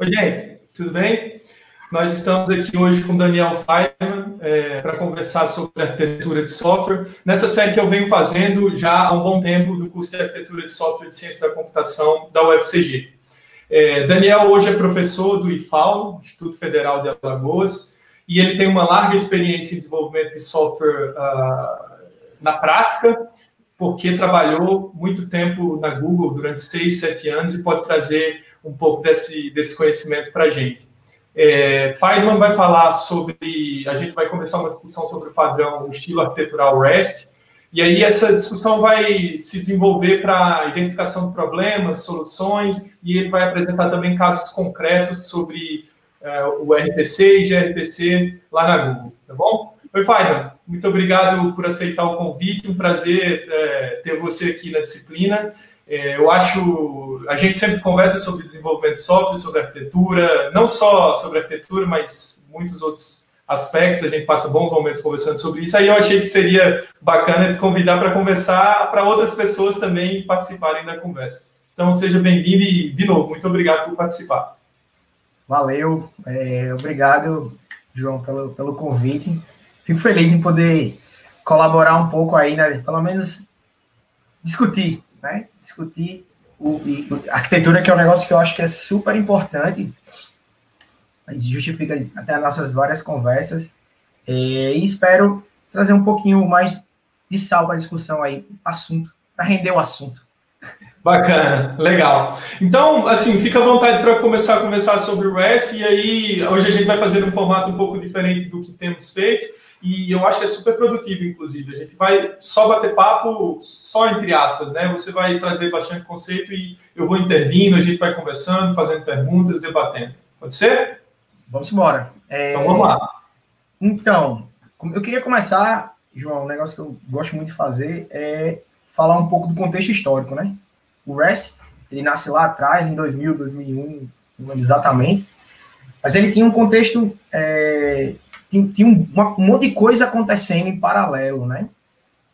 Oi, gente, tudo bem? Nós estamos aqui hoje com Daniel Feidman para conversar sobre arquitetura de software. Nessa série que eu venho fazendo já há um bom tempo do curso de arquitetura de software de ciência da computação da UFCG. Daniel hoje é professor do IFAL, Instituto Federal de Alagoas, e ele tem uma larga experiência em desenvolvimento de software na prática, porque trabalhou muito tempo na Google durante 6, 7 anos e pode trazer um pouco desse conhecimento para a gente. Feidman vai falar sobre... A gente vai começar uma discussão sobre o padrão, o estilo arquitetural REST, e aí essa discussão vai se desenvolver para identificação de problemas, soluções, e ele vai apresentar também casos concretos sobre o RPC e gRPC lá na Google, tá bom? Oi, Feidman, muito obrigado por aceitar o convite, um prazer ter você aqui na disciplina. A gente sempre conversa sobre desenvolvimento de software, sobre arquitetura, não só sobre arquitetura, mas muitos outros aspectos, a gente passa bons momentos conversando sobre isso, aí eu achei que seria bacana te convidar para conversar, para outras pessoas também participarem da conversa. Então, seja bem-vindo e, de novo, muito obrigado por participar. Valeu, obrigado, João, pelo convite. Fico feliz em poder colaborar um pouco aí, né, pelo menos discutir, né? Discutir a arquitetura, que é um negócio que eu acho que é super importante, justifica até as nossas várias conversas, e espero trazer um pouquinho mais de sal para a discussão aí, assunto, para render o assunto. Bacana, legal. Então, assim, fica à vontade para começar a conversar sobre o REST, e aí hoje a gente vai fazer um formato um pouco diferente do que temos feito, e eu acho que é super produtivo, inclusive. A gente vai só bater papo, só entre aspas, né? Você vai trazer bastante conceito e eu vou intervindo, a gente vai conversando, fazendo perguntas, debatendo. Pode ser? Vamos embora. Então, vamos lá. Então, eu queria começar, João, um negócio que eu gosto muito de fazer é falar um pouco do contexto histórico, né? O REST, ele nasce lá atrás, em 2000, 2001, não lembro exatamente, mas ele tinha um contexto... tinha um monte de coisa acontecendo em paralelo, né?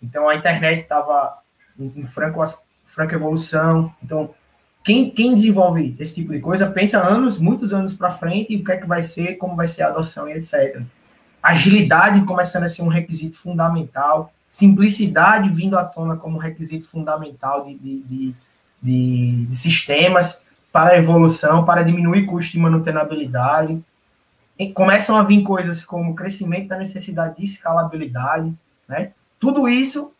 Então, a internet estava em franca evolução. Então, quem desenvolve esse tipo de coisa pensa muitos anos para frente, o que é que vai ser, como vai ser a adoção e etc. Agilidade começando a ser um requisito fundamental, simplicidade vindo à tona como requisito fundamental de sistemas para a evolução, para diminuir custo de manutenabilidade. Começam a vir coisas como crescimento da necessidade de escalabilidade, né? Tudo isso...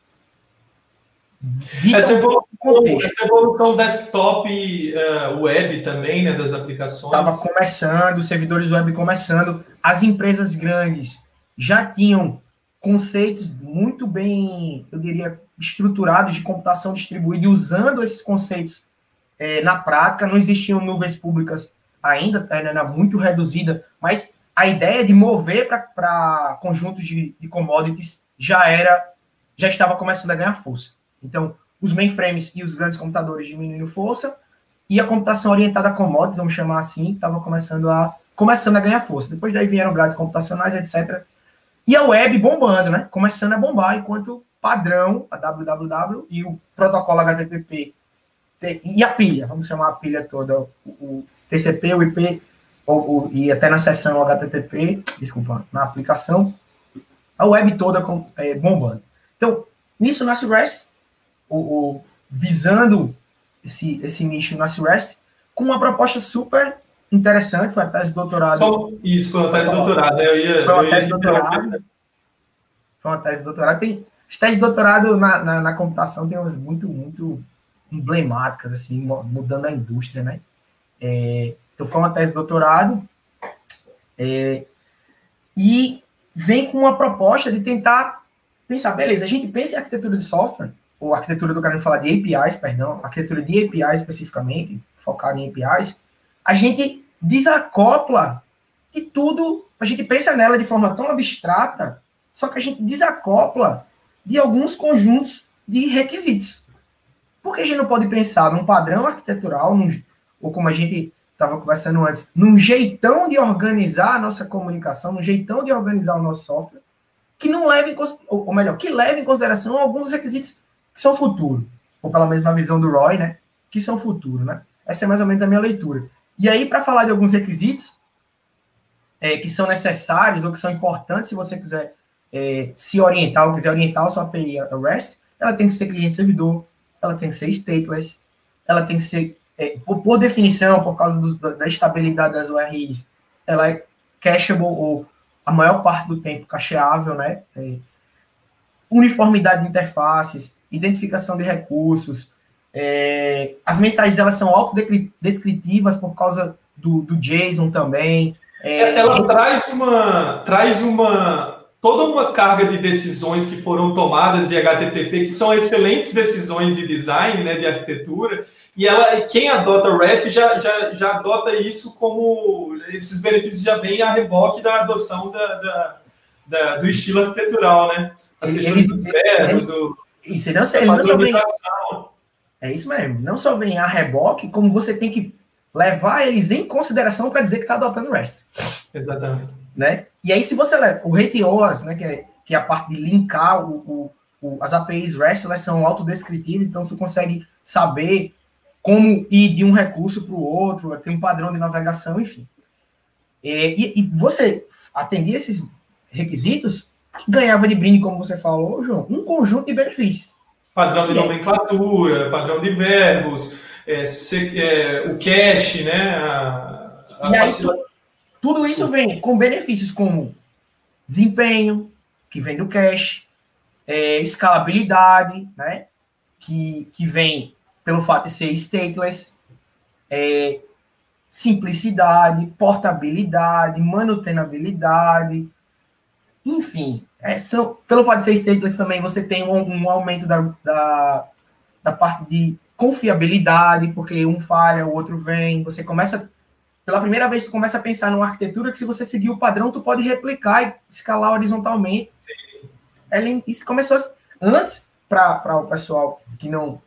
Essa evolução desktop web também, né, das aplicações. Estava começando, os servidores web começando. As empresas grandes já tinham conceitos muito bem, eu diria, estruturados de computação distribuída, e usando esses conceitos na prática. Não existiam nuvens públicas ainda, era muito reduzida, mas a ideia de mover para conjuntos de commodities já estava começando a ganhar força. Então, os mainframes e os grandes computadores diminuindo força, e a computação orientada a commodities, vamos chamar assim, estava começando a ganhar força. Depois daí vieram grades computacionais, etc. E a web bombando, né? Começando a bombar, enquanto padrão, a www e o protocolo HTTP, e a pilha, vamos chamar a pilha toda, o TCP, o IP, e até na seção HTTP, desculpa, na aplicação, a web toda bombando. Então, nisso nasce o REST, visando esse nicho nasce o REST, com uma proposta super interessante, foi a tese de doutorado. Isso, foi a tese de doutorado. Foi uma tese de doutorado. As teses de doutorado na computação tem umas muito, muito emblemáticas, assim, mudando a indústria, né? Então, foi uma tese de doutorado, e vem com uma proposta de tentar pensar, beleza, a gente pensa em arquitetura de software, ou arquitetura do cara falar de APIs, perdão, arquitetura de APIs especificamente, focada em APIs, a gente desacopla de tudo, a gente pensa nela de forma tão abstrata, só que a gente desacopla de alguns conjuntos de requisitos. Por que a gente não pode pensar num padrão arquitetural, ou como a gente estava conversando antes, num jeitão de organizar a nossa comunicação, num jeitão de organizar o nosso software, que não leve ou melhor, que leve em consideração alguns requisitos que são futuro, ou pelo menos na visão do Roy, né, que são futuro, né? Essa é mais ou menos a minha leitura. E aí, para falar de alguns requisitos que são necessários ou que são importantes, se você quiser se orientar ou quiser orientar a sua API a REST, ela tem que ser cliente-servidor, ela tem que ser stateless, ela tem que ser, por definição, por causa da estabilidade das URIs, ela é cacheable, ou a maior parte do tempo cacheável, né? Uniformidade de interfaces, identificação de recursos, as mensagens elas são autodescritivas por causa do JSON também. Ela traz toda uma carga de decisões que foram tomadas de HTTP, que são excelentes decisões de design, né, de arquitetura, e quem adota REST já adota isso como esses benefícios já vêm a reboque da adoção do estilo arquitetural, né? As questões dos verbos, isso não só vem, é isso mesmo, não só vem a reboque, como você tem que levar eles em consideração para dizer que está adotando REST. Exatamente. Né? E aí, se você leva o RTOS, né, que é a parte de linkar as APIs REST, elas são autodescritivas, então você consegue saber como ir de um recurso para o outro, tem um padrão de navegação, enfim. E você atendia esses requisitos, ganhava de brinde, como você falou, João, um conjunto de benefícios. Padrão de nomenclatura, padrão de verbos, o cache, né? E aí, tudo isso vem com benefícios como desempenho, que vem do cache, escalabilidade, né? Que vem pelo fato de ser stateless, simplicidade, portabilidade, manutenabilidade, enfim, pelo fato de ser stateless também você tem um aumento da parte de confiabilidade, porque um falha, o outro vem, você começa, pela primeira vez, tu começa a pensar numa arquitetura que se você seguir o padrão, tu pode replicar e escalar horizontalmente. Isso começou antes, para o pessoal que não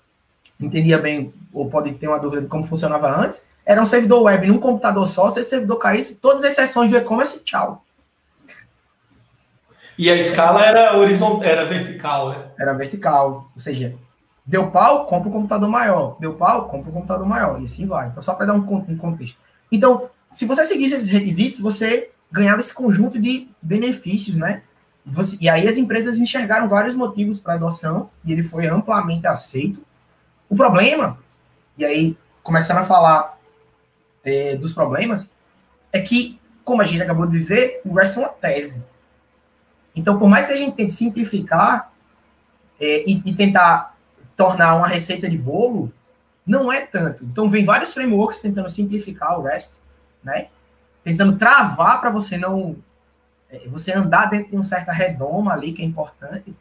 entendia bem, ou pode ter uma dúvida de como funcionava antes, era um servidor web num computador só, se esse servidor caísse, todas as sessões do e-commerce, tchau. E a escala era horizontal, era vertical, né? Era vertical, ou seja, deu pau, compra um computador maior, deu pau, compra um computador maior, e assim vai. Então, só para dar um contexto. Então, se você seguisse esses requisitos, você ganhava esse conjunto de benefícios, né? E aí as empresas enxergaram vários motivos para adoção, e ele foi amplamente aceito. O problema, e aí, começando a falar dos problemas, é que, como a gente acabou de dizer, o REST é uma tese. Então, por mais que a gente tente simplificar e tentar tornar uma receita de bolo, não é tanto. Então, vem vários frameworks tentando simplificar o REST, né? Tentando travar para você não... você andar dentro de uma certa redoma ali, que é importante.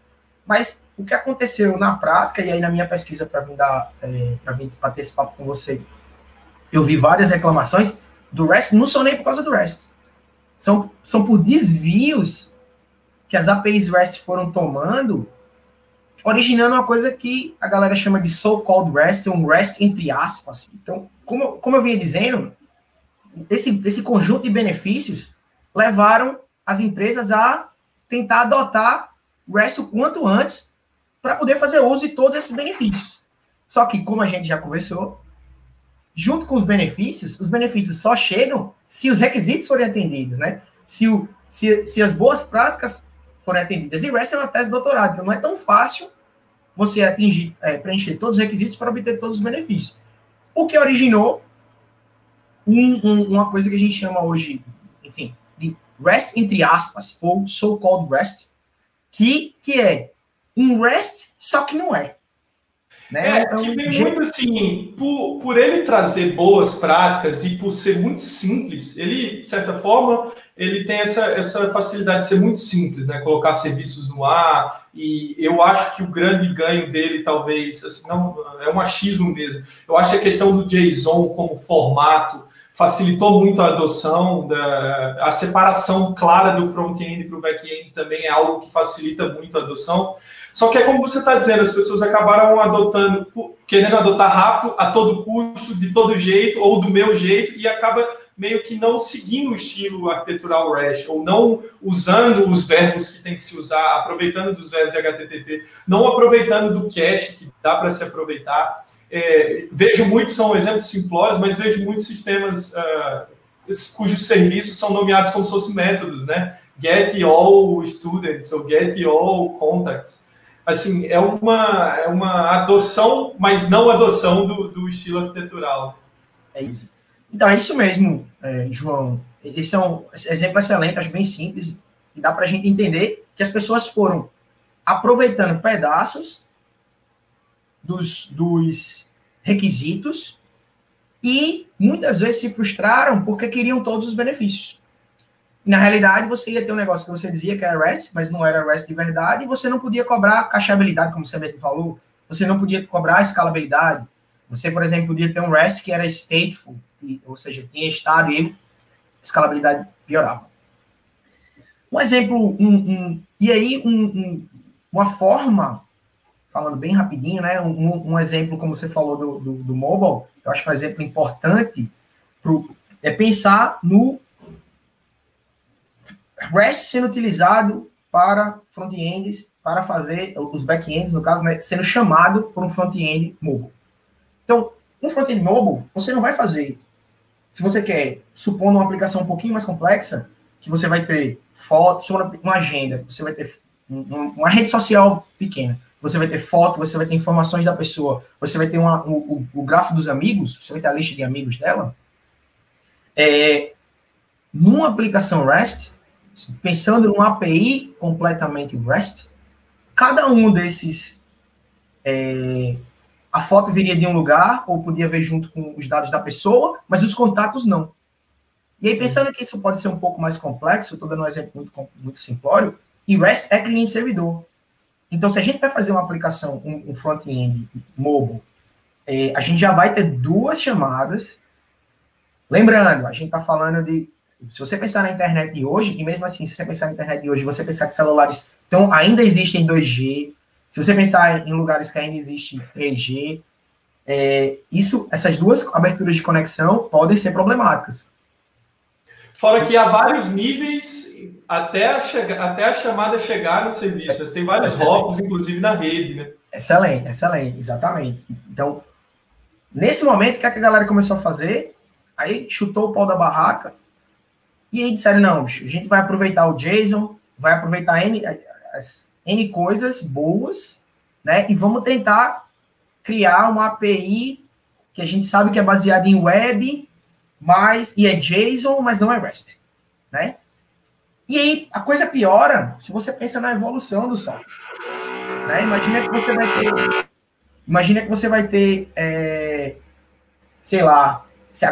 Mas o que aconteceu na prática, e aí na minha pesquisa para vir bater esse papo com você, eu vi várias reclamações do REST, não são nem por causa do REST. São por desvios que as APIs REST foram tomando, originando uma coisa que a galera chama de so-called REST, um REST entre aspas. Então, como eu vinha dizendo, esse conjunto de benefícios levaram as empresas a tentar adotar o REST o quanto antes para poder fazer uso de todos esses benefícios. Só que, como a gente já conversou, junto com os benefícios só chegam se os requisitos forem atendidos, né? Se as boas práticas forem atendidas. E REST é uma tese de doutorado, então não é tão fácil você preencher todos os requisitos para obter todos os benefícios. O que originou uma coisa que a gente chama hoje, enfim, de REST entre aspas, ou so-called REST, que é um REST, só que não é. Né? Que vem muito assim, por ele trazer boas práticas e por ser muito simples, ele, de certa forma, ele tem essa facilidade de ser muito simples, né? Colocar serviços no ar, e eu acho que o grande ganho dele, talvez, assim, não, é um achismo mesmo, eu acho que a questão do JSON como formato facilitou muito a adoção, a separação clara do front-end para o back-end também é algo que facilita muito a adoção. Só que é como você está dizendo, as pessoas acabaram querendo adotar rápido, a todo custo, de todo jeito, ou do meu jeito, e acaba meio que não seguindo o estilo arquitetural REST, ou não usando os verbos que tem que se usar, aproveitando dos verbos de HTTP, não aproveitando do cache que dá para se aproveitar. vejo muitos, são exemplos simplórios, mas vejo muitos sistemas cujos serviços são nomeados como se fossem métodos, né? Get all students ou get all contacts. Assim, é uma adoção, mas não adoção do estilo arquitetural. É isso. Então, é isso mesmo, João. Esse é um exemplo excelente, acho bem simples, e dá para a gente entender que as pessoas foram aproveitando pedaços dos requisitos e muitas vezes se frustraram porque queriam todos os benefícios. Na realidade, você ia ter um negócio que você dizia que era REST, mas não era REST de verdade, e você não podia cobrar cacheabilidade, como você mesmo falou, você não podia cobrar escalabilidade. Você, por exemplo, podia ter um REST que era stateful, ou seja, tinha estado e a escalabilidade piorava. Um exemplo, e aí uma forma, falando bem rapidinho, né, um exemplo, como você falou do mobile, eu acho que é um exemplo importante é pensar no REST sendo utilizado para front-ends, para fazer os back-ends, no caso, né, sendo chamado por um front-end mobile. Então, um front-end mobile, você não vai fazer, se você quer, supondo uma aplicação um pouquinho mais complexa, que você vai ter fotos, uma agenda, você vai ter uma rede social pequena, você vai ter foto, você vai ter informações da pessoa, você vai ter o grafo dos amigos, você vai ter a lista de amigos dela. Numa aplicação REST, pensando numa API completamente REST, cada um desses, a foto viria de um lugar, ou podia ver junto com os dados da pessoa, mas os contatos não. E aí, pensando que isso pode ser um pouco mais complexo, estou dando um exemplo muito simplório, e REST é cliente-servidor. Então, se a gente vai fazer uma aplicação, um front-end mobile, a gente já vai ter duas chamadas. Lembrando, a gente está falando de... Se você pensar na internet de hoje, e mesmo assim, se você pensar na internet de hoje, você pensar que celulares ainda existem 2G, se você pensar em lugares que ainda existe 3G, essas duas aberturas de conexão podem ser problemáticas. Fora que há vários níveis até a chamada chegar no serviço. Tem vários hops, inclusive, na rede, né? Excelente, exatamente. Então, nesse momento, o que a galera começou a fazer? Aí chutou o pau da barraca e aí disseram, não, bicho, a gente vai aproveitar o JSON, vai aproveitar N coisas boas, né? E vamos tentar criar uma API que a gente sabe que é baseada em web, e é JSON, mas não é REST, né? E aí a coisa piora se você pensa na evolução do software, né? Imagina que você vai ter, sei lá,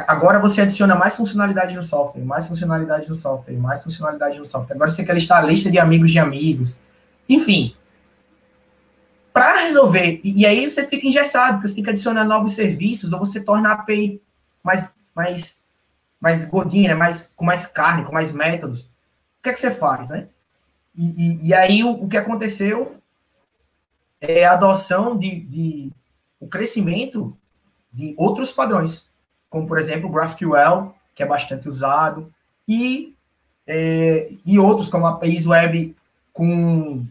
agora você adiciona mais funcionalidade no software, mais funcionalidade no software, mais funcionalidade no software. Agora você quer listar a lista de amigos. Enfim, para resolver, e aí você fica engessado, porque você tem que adicionar novos serviços, ou você torna a API mais gordinha, né? Com mais carne, com mais métodos. O que é que você faz, né? E aí o que aconteceu é a adoção o crescimento de outros padrões, como, por exemplo, o GraphQL, que é bastante usado, e outros, como APIs web com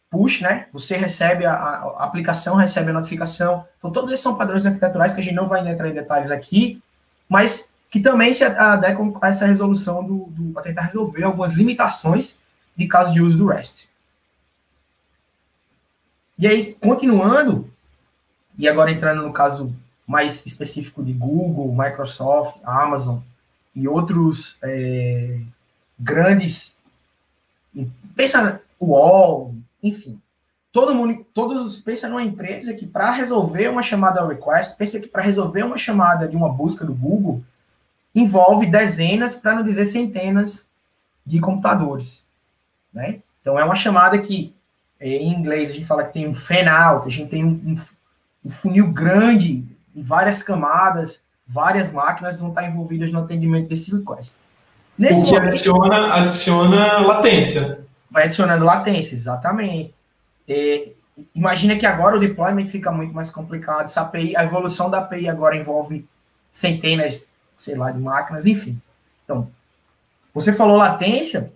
push, né? Você recebe, a aplicação recebe a notificação. Então, todos esses são padrões arquiteturais que a gente não vai entrar em detalhes aqui, mas que também se adequam a essa resolução a tentar resolver algumas limitações de caso de uso do REST. E aí, continuando, e agora entrando no caso mais específico de Google, Microsoft, Amazon e outros grandes, pensa UOL, enfim, todos pensam numa empresa que para resolver uma chamada request, pensa que para resolver uma chamada de uma busca do Google, envolve dezenas, para não dizer centenas, de computadores, né? Então, é uma chamada que, em inglês, a gente fala que tem um fan-out, a gente tem um funil grande, várias camadas, várias máquinas vão estar envolvidas no atendimento desse request. O que adiciona latência. Vai adicionando latência, exatamente. Imagina que agora o deployment fica muito mais complicado. A evolução da API agora envolve centenas, sei lá, de máquinas, enfim. Então, você falou latência,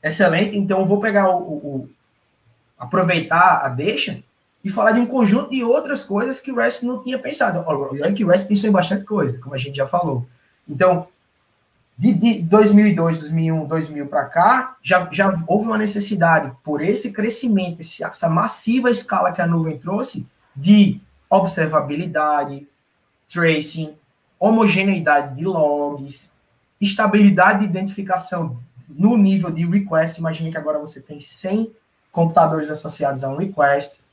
excelente, então eu vou pegar aproveitar a deixa e falar de um conjunto de outras coisas que o REST não tinha pensado. Olha que o REST pensou em bastante coisa, como a gente já falou. Então, de 2002, 2001, 2000 para cá, já houve uma necessidade, por esse crescimento, essa massiva escala que a nuvem trouxe, de observabilidade, tracing, homogeneidade de logs, estabilidade de identificação no nível de request. Imagine que agora você tem 100 computadores associados a um request.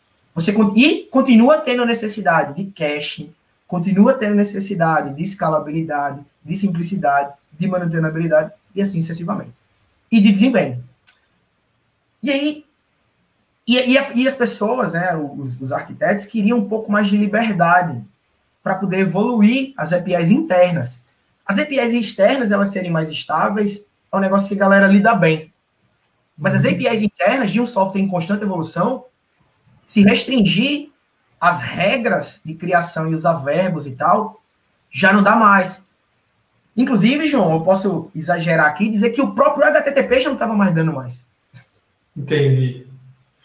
E continua tendo necessidade de caching, continua tendo necessidade de escalabilidade, de simplicidade, de manutenabilidade, e assim sucessivamente. E de desempenho. E aí, e as pessoas, né, os arquitetos, queriam um pouco mais de liberdade para poder evoluir as APIs internas. As APIs externas, elas serem mais estáveis, é um negócio que a galera lida bem. Mas as APIs internas, de um software em constante evolução, se restringir às regras de criação e usar verbos e tal, já não dá mais. Inclusive, João, eu posso exagerar aqui e dizer que o próprio HTTP já não estava mais dando mais. Entendi.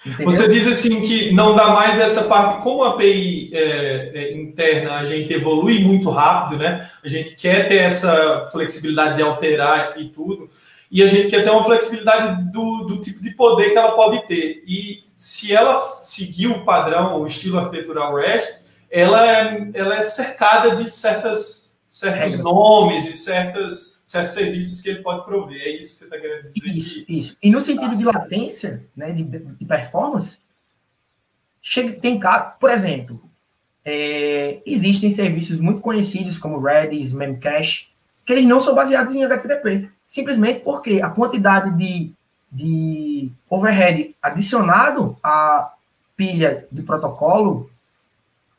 Entendeu? Você diz assim que não dá mais essa parte, como a API interna a gente evolui muito rápido, né? A gente quer ter essa flexibilidade de alterar e tudo, e a gente quer ter uma flexibilidade do tipo de poder que ela pode ter. E se ela seguir o padrão, o estilo arquitetural REST, ela é cercada de certos nomes e certos serviços que ele pode prover. É isso que você está querendo dizer? Isso. E no sentido de latência, né, de performance, tem caso, por exemplo, existem serviços muito conhecidos como Redis, Memcache, que eles não são baseados em HTTP, simplesmente porque a quantidade de overhead adicionado à pilha de protocolo,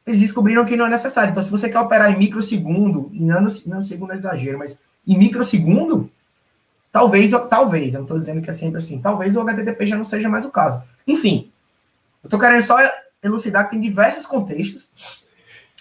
eles descobriram que não é necessário. Então, se você quer operar em microsegundo, em nanosegundo é exagero, mas em microsegundo, talvez, eu não estou dizendo que é sempre assim, talvez o HTTP já não seja mais o caso. Enfim, eu estou querendo só elucidar que tem diversos contextos.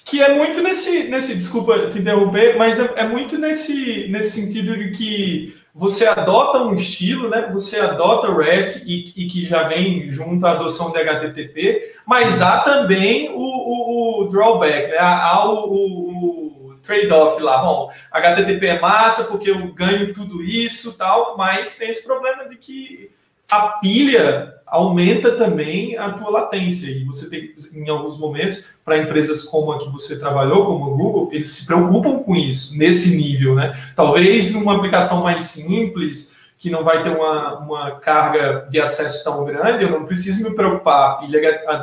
Que é muito desculpa te interromper, mas é muito nesse sentido de que você adota um estilo, né? Você adota o REST e que já vem junto à adoção de HTTP, mas há também o drawback, né? Há o trade-off lá. Bom, HTTP é massa porque eu ganho tudo isso, tal, mas tem esse problema de que a pilha aumenta também a tua latência. E você tem, em alguns momentos, para empresas como a que você trabalhou, como o Google, eles se preocupam com isso, nesse nível, né? Talvez numa aplicação mais simples, que não vai ter uma carga de acesso tão grande, eu não preciso me preocupar. A pilha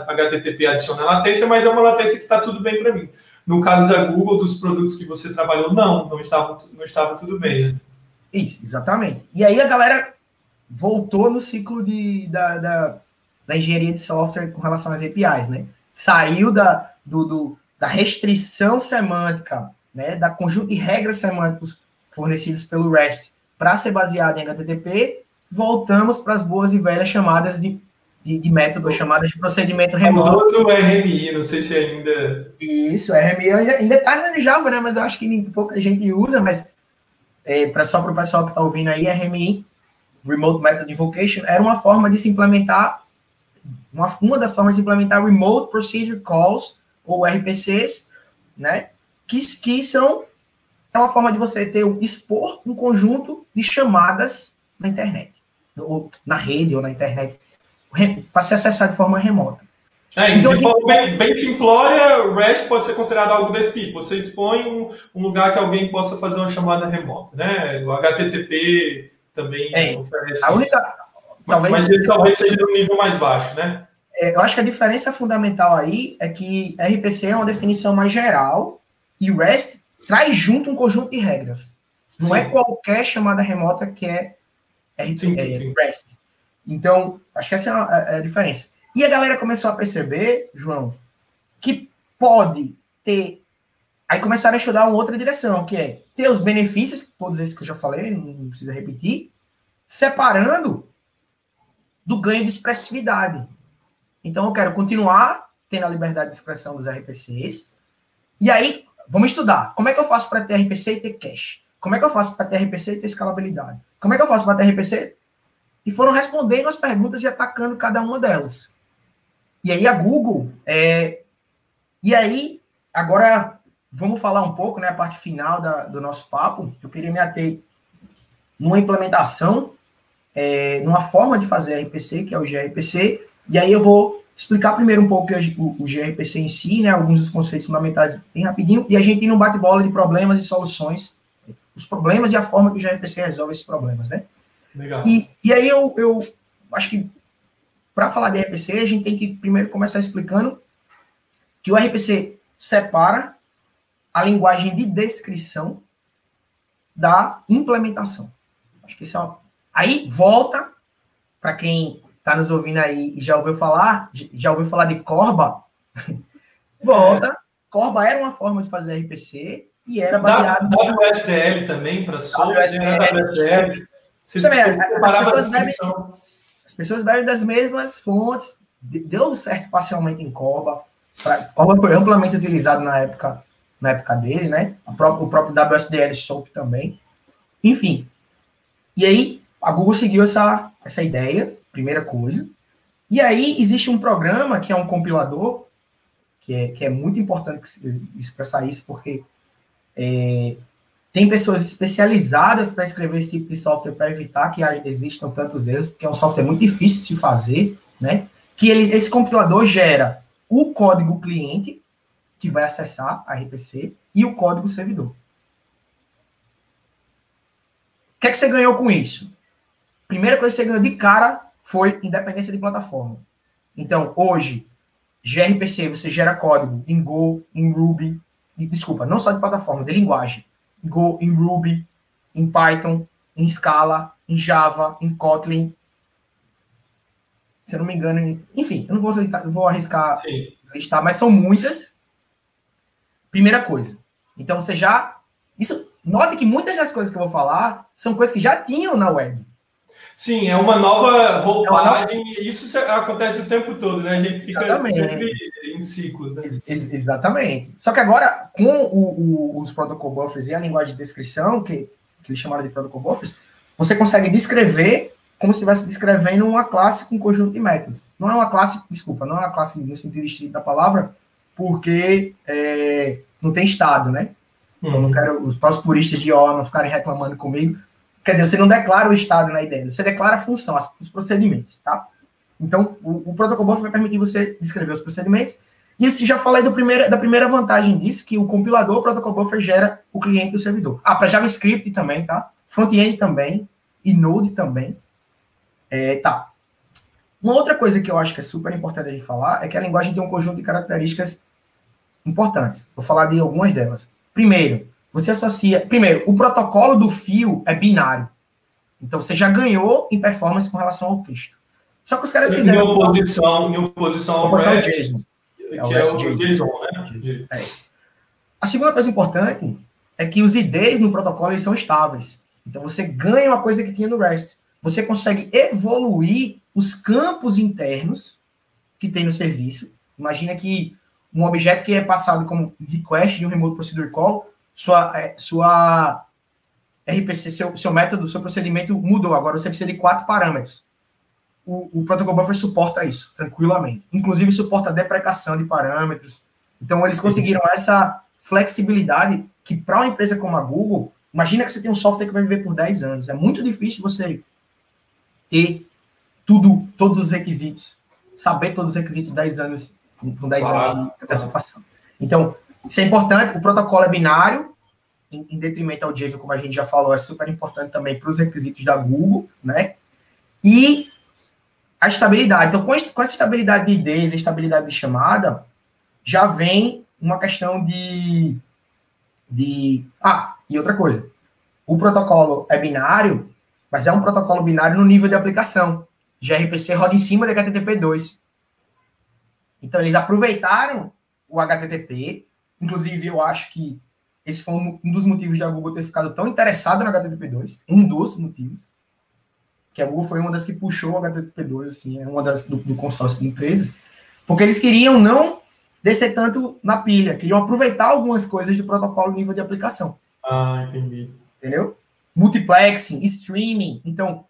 HTTP adiciona latência, mas é uma latência que está tudo bem para mim. No caso da Google, dos produtos que você trabalhou, não estava tudo bem. Né? Isso, exatamente. E aí a galera voltou no ciclo da engenharia de software com relação às APIs, né? Saiu da restrição semântica, né? Da conjunto de regras semânticas fornecidas pelo REST para ser baseado em HTTP, voltamos para as boas e velhas chamadas de método, chamadas de procedimento remoto. O RMI, não sei se ainda... Isso, o RMI ainda está no Java, né? Mas eu acho que pouca gente usa, mas só para o pessoal que está ouvindo aí, RMI, Remote Method Invocation, era uma forma de se implementar, uma das formas de implementar Remote Procedure Calls, ou RPCs, né, que é uma forma de você expor um conjunto de chamadas na internet, ou na rede, ou na internet, para se acessar de forma remota. Então, de forma bem simplória, o REST pode ser considerado algo desse tipo. Você expõe um lugar que alguém possa fazer uma chamada remota, né? O HTTP... também oferece mas ele talvez seja no nível mais baixo, né? Eu acho que a diferença fundamental aí é que RPC é uma definição mais geral e o REST traz junto um conjunto de regras. Não é qualquer chamada remota que é REST. Então, acho que essa é a diferença. E a galera começou a perceber, João, que pode ter... Aí começaram a estudar uma outra direção, que é ter os benefícios, todos esses que eu já falei, não precisa repetir, separando do ganho de expressividade. Então, eu quero continuar tendo a liberdade de expressão dos RPCs, e aí, vamos estudar. Como é que eu faço para ter RPC e ter cache? Como é que eu faço para ter RPC e ter escalabilidade? Como é que eu faço para ter RPC? E foram respondendo as perguntas e atacando cada uma delas. E aí a Google... E aí, agora, vamos falar um pouco, né, a parte final do nosso papo. Eu queria me ater numa implementação, numa forma de fazer RPC, que é o gRPC, e aí eu vou explicar primeiro um pouco o gRPC em si, né, alguns dos conceitos fundamentais bem rapidinho, e a gente ir num bate-bola de problemas e soluções, os problemas e a forma que o gRPC resolve esses problemas, né? Legal. E aí eu acho que para falar de RPC, a gente tem que primeiro começar explicando que o RPC separa a linguagem de descrição da implementação. Acho que isso é Aí volta, para quem está nos ouvindo aí e já ouviu falar de Corba, volta. Corba era uma forma de fazer RPC e era baseado... WSDL também, para WSDL. As pessoas bebem das mesmas fontes, deu certo parcialmente em Corba. Corba foi amplamente utilizado na época dele, né? O próprio WSDL SOAP também. Enfim. E aí, a Google seguiu essa ideia, primeira coisa. E aí, existe um programa que é um compilador, que é muito importante expressar isso, porque tem pessoas especializadas para escrever esse tipo de software para evitar que existam tantos erros, porque é um software muito difícil de se fazer, né? Que esse compilador gera o código cliente, que vai acessar a RPC, e o código servidor. O que é que você ganhou com isso? Primeira coisa que você ganhou de cara foi independência de plataforma. Então, hoje, gRPC, você gera código em Go, em Ruby, desculpa, não só de plataforma, de linguagem. Go, em Ruby, em Python, em Scala, em Java, em Kotlin. Se eu não me engano, enfim, eu não vou arriscar listar, mas são muitas. Primeira coisa. Então, note que muitas das coisas que eu vou falar são coisas que já tinham na web. Sim, é uma nova roupagem. Isso acontece o tempo todo, né? A gente fica sempre em ciclos, né? Exatamente. Só que agora, com os protocol buffers e a linguagem de descrição, que eles chamaram de protocol buffers, você consegue descrever como se estivesse descrevendo uma classe com um conjunto de métodos. Não é uma classe no sentido estrito da palavra, porque não tem estado, né? Eu não quero os próprios puristas de O não ficarem reclamando comigo. Quer dizer, você não declara o estado na ideia, você declara a função, os procedimentos, tá? Então, o protocol buffer vai permitir você descrever os procedimentos. E isso já falei da primeira vantagem disso, que o compilador, o protocol buffer, gera o cliente e o servidor. Para JavaScript também, tá? Front-end também, e Node também. Tá. Uma outra coisa que eu acho que é super importante a gente falar é que a linguagem tem um conjunto de características importantes. Vou falar de algumas delas. Primeiro, o protocolo do fio é binário. Então, você já ganhou em performance com relação ao texto. Só que os caras fizeram... Em oposição ao JSON. Que é o JSON, né? A segunda coisa importante é que os IDs no protocolo eles são estáveis. Então, você ganha uma coisa que tinha no REST. Você consegue evoluir os campos internos que tem no serviço. Imagina que um objeto que é passado como request de um remote procedure call, sua RPC, seu método, seu procedimento mudou. Agora você precisa de 4 parâmetros. O protocol buffer suporta isso, tranquilamente. Inclusive, suporta a deprecação de parâmetros. Então, eles conseguiram essa flexibilidade que, para uma empresa como a Google, imagina que você tem um software que vai viver por 10 anos. É muito difícil você ter todos os requisitos, saber todos os requisitos 10 anos, com 10 anos de antecipação. Então, isso é importante. O protocolo é binário, em detrimento ao JSON, como a gente já falou, é super importante também para os requisitos da Google, né? E a estabilidade. Então, com essa estabilidade de IDs, a estabilidade de chamada, já vem uma questão de... e outra coisa. O protocolo é binário, mas é um protocolo binário no nível de aplicação. gRPC roda em cima de HTTP2. Então, eles aproveitaram o HTTP. Inclusive, eu acho que esse foi um dos motivos da Google ter ficado tão interessada no HTTP2. Um dos motivos. Que a Google foi uma das que puxou o HTTP2, assim, uma das do consórcio de empresas. Porque eles queriam não descer tanto na pilha. Queriam aproveitar algumas coisas do protocolo nível de aplicação. Entendi. Entendeu? Multiplexing, streaming. Então,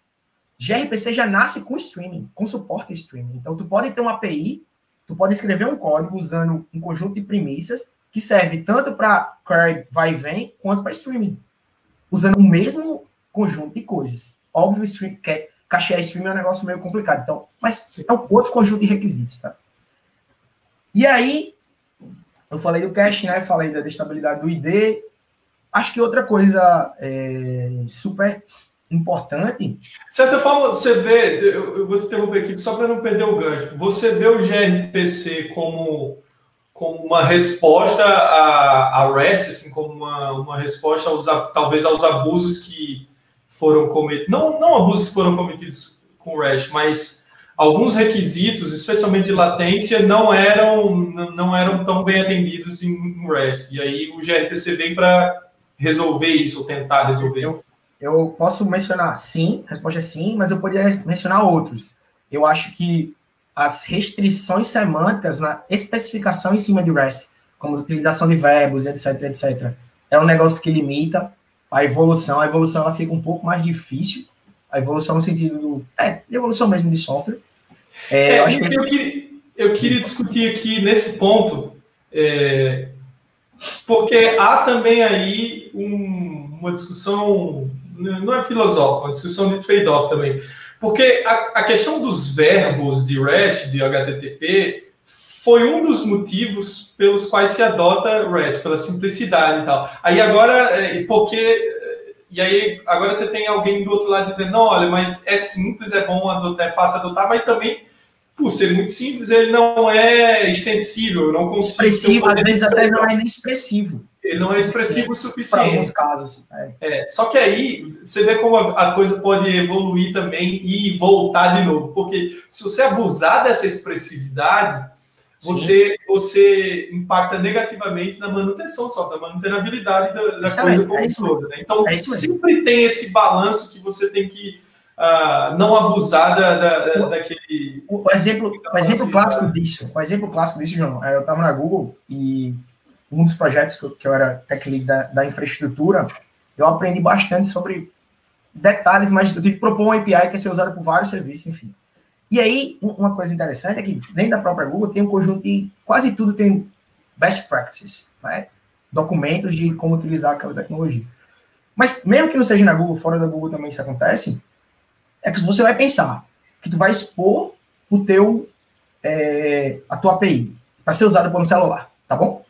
gRPC já nasce com streaming, com suporte a streaming. Então, tu pode ter uma API tu pode escrever um código usando um conjunto de premissas que serve tanto para query vai e vem, quanto para streaming, usando o mesmo conjunto de coisas. Óbvio, cachear streaming é um negócio meio complicado, então, mas é um outro conjunto de requisitos, tá? E aí, eu falei do cache, né? Falei da estabilidade do ID. Acho que outra coisa super importante. De certa forma, você vê, eu vou te interromper aqui só para não perder o gancho. Você vê o gRPC como uma resposta a REST, assim, como uma resposta talvez aos abusos que foram cometidos. Não abusos que foram cometidos com REST, mas alguns requisitos, especialmente de latência, não eram tão bem atendidos em REST. E aí o gRPC vem para resolver isso, ou tentar resolver isso. Eu posso mencionar sim, a resposta é sim, mas eu poderia mencionar outros. Eu acho que as restrições semânticas na especificação em cima de REST, como a utilização de verbos, etc., é um negócio que limita a evolução. A evolução ela fica um pouco mais difícil. A evolução no sentido de evolução mesmo de software. Eu queria discutir aqui nesse ponto, porque há também aí uma discussão, não é filosófica, é uma discussão de trade-off também. Porque a questão dos verbos de REST, de HTTP, foi um dos motivos pelos quais se adota REST, pela simplicidade e tal. Aí agora, agora você tem alguém do outro lado dizendo, não, olha, mas é simples, é bom adotar, é fácil adotar, mas também, por ser muito simples, ele não é extensível, eu não consigo... Expressivo, às vezes até não é nem expressivo. Ele não é expressivo o suficiente. Para alguns casos. Só que aí você vê como a coisa pode evoluir também e voltar de novo. Porque se você abusar dessa expressividade, você impacta negativamente na manutenção do software, na mantenabilidade da coisa como um todo. Né? Então, sempre tem esse balanço que você tem que não abusar daquele... O exemplo clássico disso, João, eu estava na Google e um dos projetos que eu era tech lead da infraestrutura, eu aprendi bastante sobre detalhes, mas eu tive que propor uma API que ia ser usada por vários serviços, enfim. E aí, uma coisa interessante é que dentro da própria Google tem um conjunto de... Quase tudo tem best practices, né? Documentos de como utilizar aquela tecnologia. Mas mesmo que não seja na Google, fora da Google também isso acontece, é que você vai pensar que tu vai expor a tua API para ser usada por um celular, tá bom?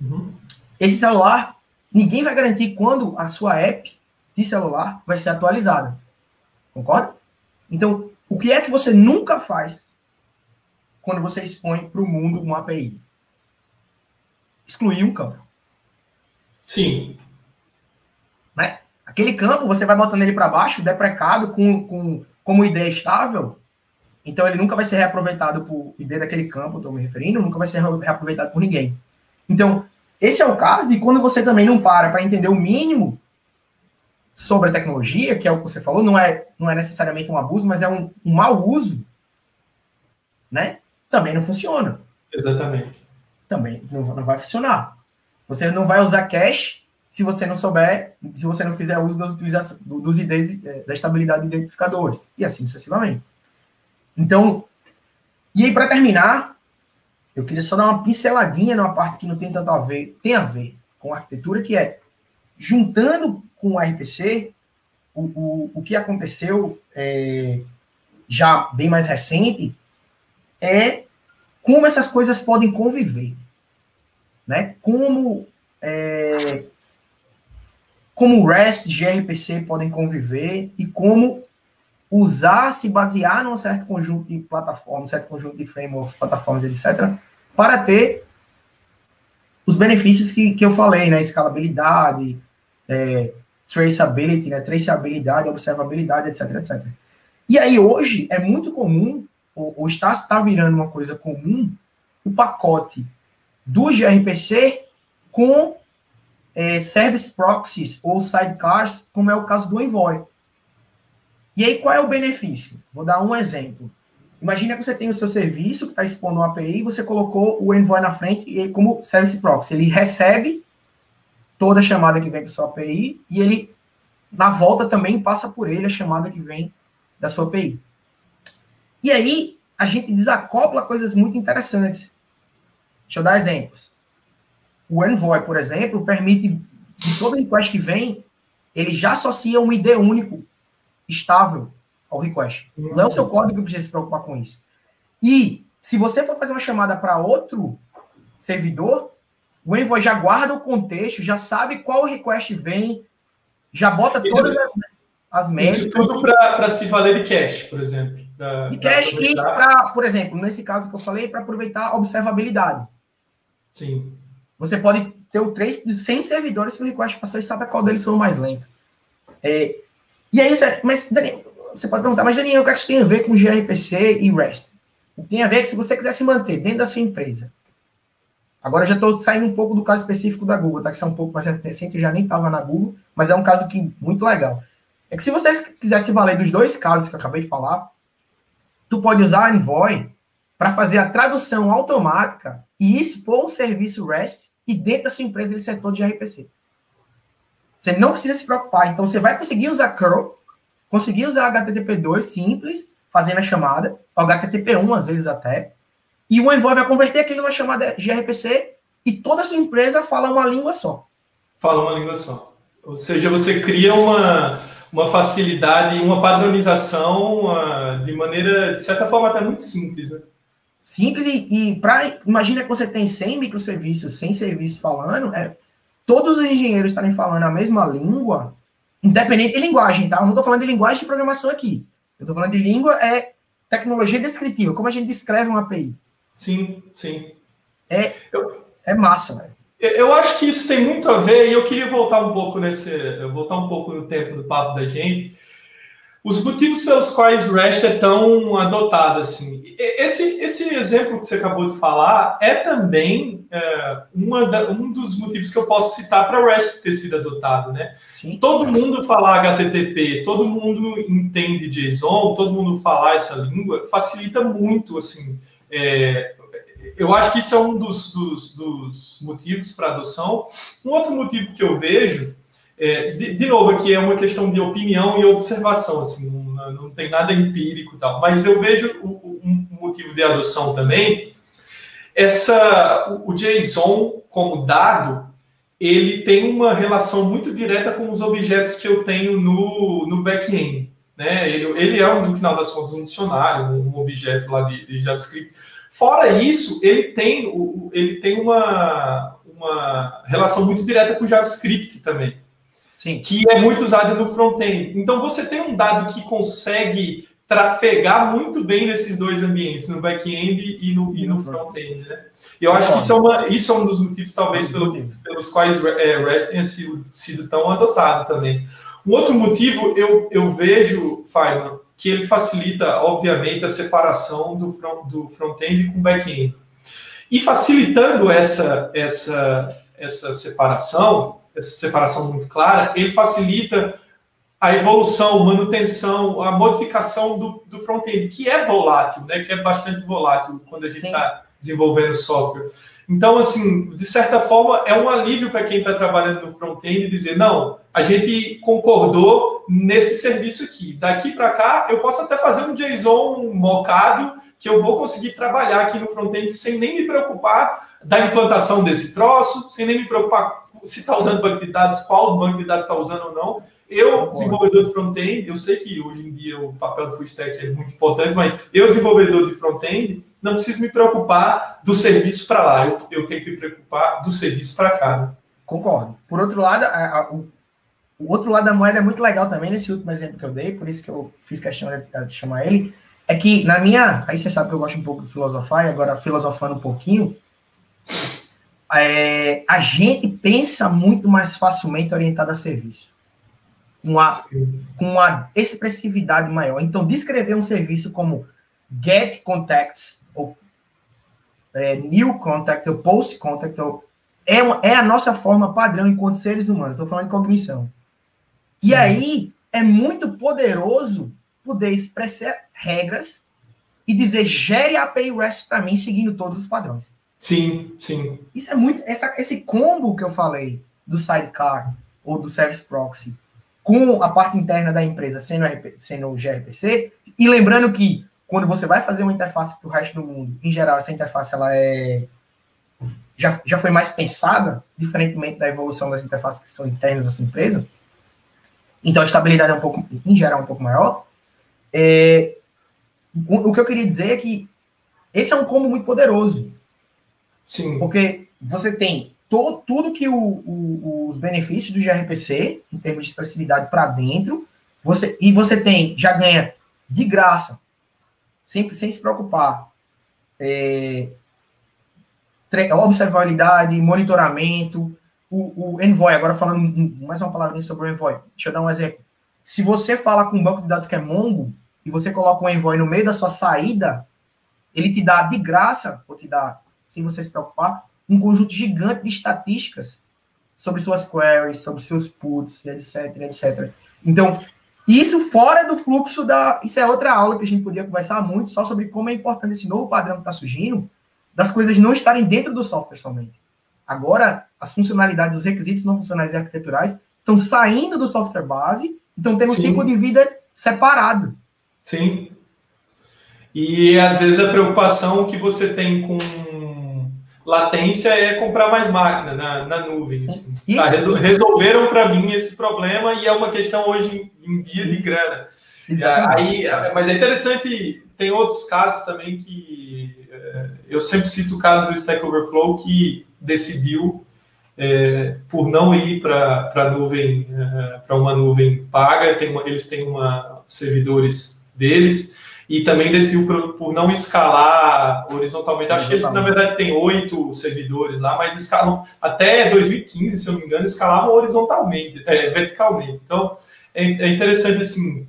Uhum. Esse celular, ninguém vai garantir quando a sua app de celular vai ser atualizada. Concorda? Então, o que é que você nunca faz quando você expõe para o mundo uma API? Excluir um campo. Sim. Né? Aquele campo, você vai botando ele para baixo, deprecado, como ID estável, então ele nunca vai ser reaproveitado por ID daquele campo, estou me referindo, nunca vai ser reaproveitado por ninguém. Então, esse é o caso, e quando você também não para entender o mínimo sobre a tecnologia, que é o que você falou, não é necessariamente um abuso, mas é um mau uso, né? Também não funciona. Exatamente. Também não vai funcionar. Você não vai usar cache se você não fizer uso da utilização dos IDs, da estabilidade de identificadores, e assim sucessivamente. Então, e aí para terminar, eu queria só dar uma pinceladinha numa parte que não tem tanto tem a ver com a arquitetura, que é, juntando com o RPC, o que aconteceu já bem mais recente, é como essas coisas podem conviver. Né? Como REST e gRPC podem conviver e como se basear num certo conjunto de plataformas, um certo conjunto de frameworks, plataformas, etc., para ter os benefícios que eu falei, né? Escalabilidade, traceability, né? Traceabilidade, observabilidade, etc., etc. E aí, hoje, é muito comum, ou está virando uma coisa comum, o pacote do gRPC com service proxies ou sidecars, como é o caso do Envoy. E aí, qual é o benefício? Vou dar um exemplo. Imagina que você tem o seu serviço que está expondo uma API e você colocou o Envoy na frente e como service proxy. Ele recebe toda a chamada que vem para sua API e ele, na volta, também passa por ele a chamada que vem da sua API. E aí, a gente desacopla coisas muito interessantes. Deixa eu dar exemplos. O Envoy, por exemplo, permite que todo request que vem, ele já associa um ID único, estável, ao request. Não é o seu código que precisa se preocupar com isso. E, se você for fazer uma chamada para outro servidor, o Envoy já guarda o contexto, já sabe qual request vem, já bota todas as métricas. Isso tudo para se valer de cache, por exemplo. De cache e, por exemplo, nesse caso que eu falei, para aproveitar a observabilidade. Sim. Você pode ter o trace de 100 servidores que o request passou e sabe qual deles foi o mais lento. E aí, mas, Daniel, você pode perguntar, mas Daniel, o que é que isso tem a ver com gRPC e REST? Tem a ver que se você quiser se manter dentro da sua empresa, agora eu já estou saindo um pouco do caso específico da Google, tá? Que isso é um pouco mais recente, eu já nem estava na Google, mas é um caso muito legal. É que se você quiser se valer dos dois casos que eu acabei de falar, tu pode usar a Envoy para fazer a tradução automática e expor o serviço REST e dentro da sua empresa ele ser todo de gRPC. Você não precisa se preocupar. Então, você vai conseguir usar curl, conseguir usar HTTP2 simples, fazendo a chamada, ou HTTP1 às vezes até, e o Envoy vai converter aquilo numa chamada gRPC e toda a sua empresa fala uma língua só. Fala uma língua só. Ou seja, você cria uma facilidade, uma padronização de maneira, de certa forma, até muito simples, né? Simples imagina que você tem 100 microserviços, 100 serviços falando, todos os engenheiros estarem falando a mesma língua, independente de linguagem, tá? Eu não estou falando de linguagem de programação aqui. Eu estou falando de língua, tecnologia descritiva, como a gente descreve uma API. Sim, sim. É massa, velho. Eu acho que isso tem muito a ver, e eu queria voltar um pouco no tempo do papo da gente, os motivos pelos quais o REST é tão adotado assim. Esse exemplo que você acabou de falar é também um dos motivos que eu posso citar para o REST ter sido adotado, né? Sim. Todo mundo falar HTTP, todo mundo entende JSON, todo mundo falar essa língua, facilita muito, assim. Eu acho que isso é um dos motivos para adoção. Um outro motivo que eu vejo, de novo, aqui é uma questão de opinião e observação, assim, não tem nada empírico e tal, mas eu vejo um motivo de adoção também, o JSON como dado, ele tem uma relação muito direta com os objetos que eu tenho no back-end, né? Ele é, no final das contas, um dicionário, um objeto lá de JavaScript. Fora isso, ele tem uma relação muito direta com o JavaScript também. Sim. Que é muito usado no front-end. Então, você tem um dado que consegue trafegar muito bem nesses dois ambientes, no back-end e no front-end, né? E eu acho que isso é um dos motivos, talvez, pelos quais REST tenha sido tão adotado também. Um outro motivo, eu vejo, Feynman, que ele facilita, obviamente, a separação do front-end com o back-end. E facilitando essa separação muito clara, ele facilita a evolução, manutenção, a modificação do front-end, que é volátil, né? Que é bastante volátil quando a gente está desenvolvendo software. Então, assim, de certa forma, é um alívio para quem está trabalhando no front-end dizer, não, a gente concordou nesse serviço aqui. Daqui para cá, eu posso até fazer um JSON mocado que eu vou conseguir trabalhar aqui no front-end sem nem me preocupar da implantação desse troço, sem nem me preocupar se está usando banco de dados, qual banco de dados está usando ou não. Eu, desenvolvedor de front-end, eu sei que hoje em dia o papel do full stack é muito importante, mas eu, desenvolvedor de front-end, não preciso me preocupar do serviço para lá, eu tenho que me preocupar do serviço para cá. Né? Concordo. Por outro lado, o outro lado da moeda é muito legal também, nesse último exemplo que eu dei, por isso que eu fiz questão de chamar ele, é que aí você sabe que eu gosto um pouco de filosofar, e agora filosofando um pouquinho, a gente pensa muito mais facilmente orientado a serviço. Com uma expressividade maior. Então, descrever um serviço como get contacts, ou new contact, ou post contact, é a nossa forma padrão enquanto seres humanos. Estou falando de cognição. Sim. E aí, é muito poderoso poder expressar regras e dizer, gere a API REST para mim, seguindo todos os padrões. Sim, sim. Isso é muito... Esse combo que eu falei do sidecar ou do service proxy com a parte interna da empresa sendo gRPC, e lembrando que quando você vai fazer uma interface para o resto do mundo, em geral, essa interface ela já foi mais pensada, diferentemente da evolução das interfaces que são internas dessa empresa. Então, a estabilidade é em geral, um pouco maior. O que eu queria dizer é que esse é um combo muito poderoso. Sim. Porque você tem tudo que os benefícios do gRPC, em termos de expressividade para dentro, e você já ganha de graça, sempre sem se preocupar, observabilidade, monitoramento, o Envoy, agora falando mais uma palavrinha sobre o Envoy, deixa eu dar um exemplo. Se você fala com um banco de dados que é Mongo, e você coloca um Envoy no meio da sua saída, ele te dá de graça, ou te dá, sem você se preocupar, um conjunto gigante de estatísticas sobre suas queries, sobre seus puts, etc, etc. Então, isso fora do fluxo isso é outra aula que a gente podia conversar muito, só sobre como é importante esse novo padrão que está surgindo, das coisas não estarem dentro do software somente. Agora, as funcionalidades, os requisitos não funcionais e arquiteturais estão saindo do software base e estão tendo um ciclo de vida separado. Sim. E, às vezes, a preocupação que você tem com latência é comprar mais máquina na nuvem. Assim. Resolveram para mim esse problema e é uma questão hoje em dia de grana. Mas é interessante, tem outros casos também que eu sempre cito o caso do Stack Overflow que decidiu por não ir para nuvem, para uma nuvem paga, eles têm servidores deles, e também decidiu por não escalar horizontalmente. Acho que eles, na verdade, têm 8 servidores lá, mas escalam até 2015, se eu não me engano, escalavam horizontalmente, verticalmente. Então, é interessante, assim,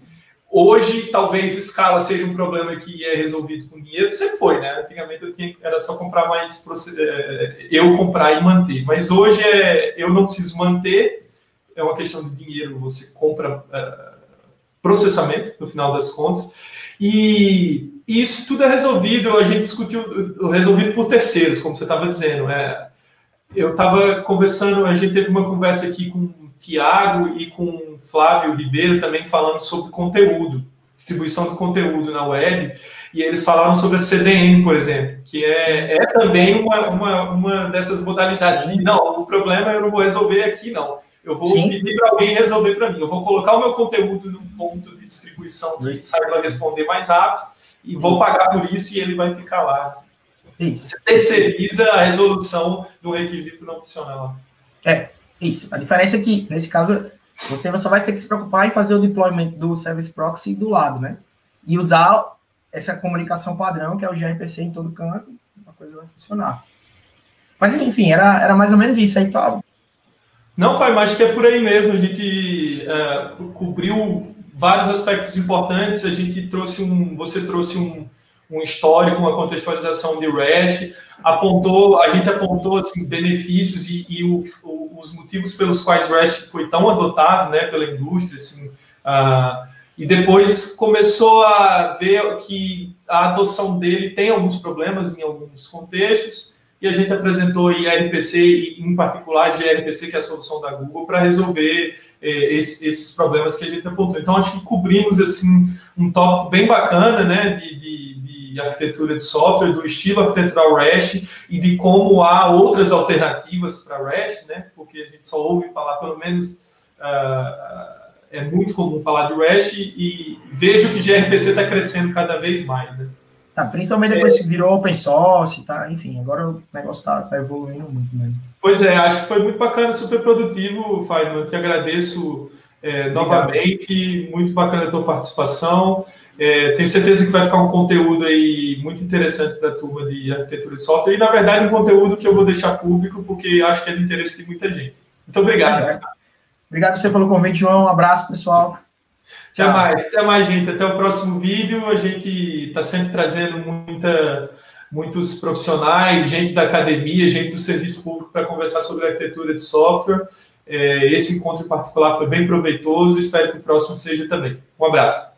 hoje, talvez escala seja um problema que é resolvido com dinheiro, sempre foi, né? Antigamente era só comprar mais, eu comprar e manter, mas hoje eu não preciso manter, é uma questão de dinheiro, você compra processamento, no final das contas, e isso tudo é resolvido, a gente discutiu, resolvido por terceiros, como você estava dizendo. Eu estava conversando, a gente teve uma conversa aqui com o Tiago e com o Flávio Ribeiro, também falando sobre conteúdo, distribuição de conteúdo na web, e eles falaram sobre a CDN, por exemplo, que é também uma dessas modalidades. Sim. Não, o problema eu não vou resolver aqui, não. Eu vou pedir para alguém resolver para mim. Eu vou colocar o meu conteúdo num ponto de distribuição que saiba responder mais rápido e vou pagar por isso e ele vai ficar lá. Isso. Você terceiriza a resolução do requisito não funcional. Isso. A diferença é que, nesse caso, você só vai ter que se preocupar em fazer o deployment do Service Proxy do lado, né? E usar essa comunicação padrão, que é o gRPC em todo canto, a coisa vai funcionar. Mas, enfim, era mais ou menos isso aí, tá? Não, Fábio, acho que é por aí mesmo. A gente cobriu vários aspectos importantes. Você trouxe um histórico, uma contextualização de REST. A gente apontou assim, benefícios e os motivos pelos quais REST foi tão adotado, né, pela indústria. Assim, e depois começou a ver que a adoção dele tem alguns problemas em alguns contextos. E a gente apresentou IRPC, em particular gRPC, que é a solução da Google, para resolver esses problemas que a gente apontou. Então, acho que cobrimos assim, um tópico bem bacana, né, de arquitetura de software, do estilo arquitetural REST e de como há outras alternativas para REST, né, porque a gente só ouve falar, pelo menos, é muito comum falar de REST e vejo que gRPC está crescendo cada vez mais, né. Principalmente depois que virou open source, tá? Enfim, agora o negócio tá evoluindo muito mesmo. Pois é, acho que foi muito bacana, super produtivo, Fábio. Eu te agradeço novamente, muito bacana a tua participação. Tenho certeza que vai ficar um conteúdo aí muito interessante para a turma de arquitetura de software e, na verdade, um conteúdo que eu vou deixar público porque acho que é de interesse de muita gente. Muito obrigado. Obrigado a você pelo convite, João. Um abraço, pessoal. Até mais, gente. Até o próximo vídeo. A gente está sempre trazendo muitos profissionais, gente da academia, gente do serviço público para conversar sobre arquitetura de software. Esse encontro em particular foi bem proveitoso. Espero que o próximo seja também. Um abraço.